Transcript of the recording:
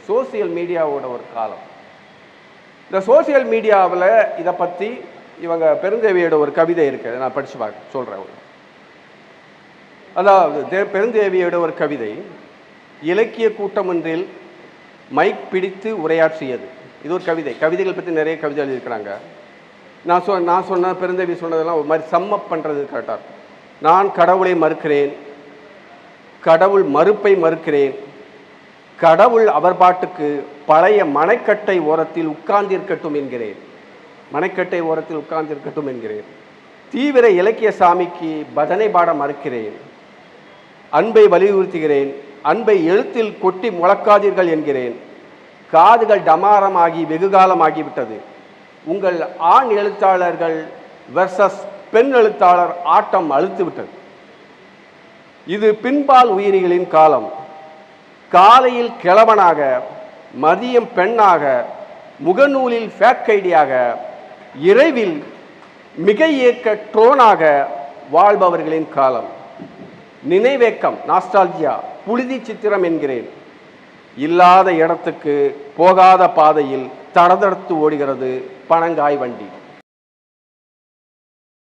Social மீடியாவோட ஒரு காலம். இந்த சோசியல் மீடியாவில் இதை பற்றி இவங்க பெருந்தேவியோட ஒரு கவிதை இருக்குது, நான் படித்து சொல்கிறேன். அதாவது பெருந்தேவியோட ஒரு கவிதை, இலக்கிய கூட்டம் ஒன்றில் மைக் பிடித்து உரையாற்றியது. இது ஒரு கவிதை. கவிதைகள் பற்றி நிறைய கவிதை எழுதியிருக்கிறாங்க. நான் சொன்ன பெருந்தேவி சொன்னதெல்லாம் ஒரு மாதிரி சம்மப் பண்ணுறது கரெக்டாக இருக்கும். நான் கடவுளை மறுக்கிறேன், கடவுள் மறுப்பை மறுக்கிறேன், கடவுள் அவர் பாட்டுக்கு பழைய மனைக்கட்டை ஓரத்தில் உட்கார்ந்திருக்கட்டும் என்கிறேன், மனைக்கட்டை ஓரத்தில் உட்கார்ந்திருக்கட்டும் என்கிறேன். தீவிர இலக்கிய சாமிக்கு பஜனை பாட மறுக்கிறேன், அன்பை வலியுறுத்துகிறேன், அன்பை எழுத்தில் கொட்டி முழக்காதீர்கள் என்கிறேன். காதுகள் டமாரமாகி வெகுகாலமாகிவிட்டது. உங்கள் ஆண் எழுத்தாளர்கள் வெர்சஸ் பெண் எழுத்தாளர் ஆட்டம் அழுத்து விட்டது. இது பின்பால் உயிரிகளின் காலம். காலையில் கிழவனாக, மதியம் பெண்ணாக, முகநூலில் ஃபேக் ஐடியாக, இரவில் மிகை இயக்க ட்ரோனாக வாழ்பவர்களின் காலம். நினைவேக்கம், நாஸ்டால்ஜியா, புழுதி சித்திரம் என்கிறேன். இல்லாத இடத்துக்கு போகாத பாதையில் தடதடுத்து ஓடுகிறது பனங்காய் வண்டி.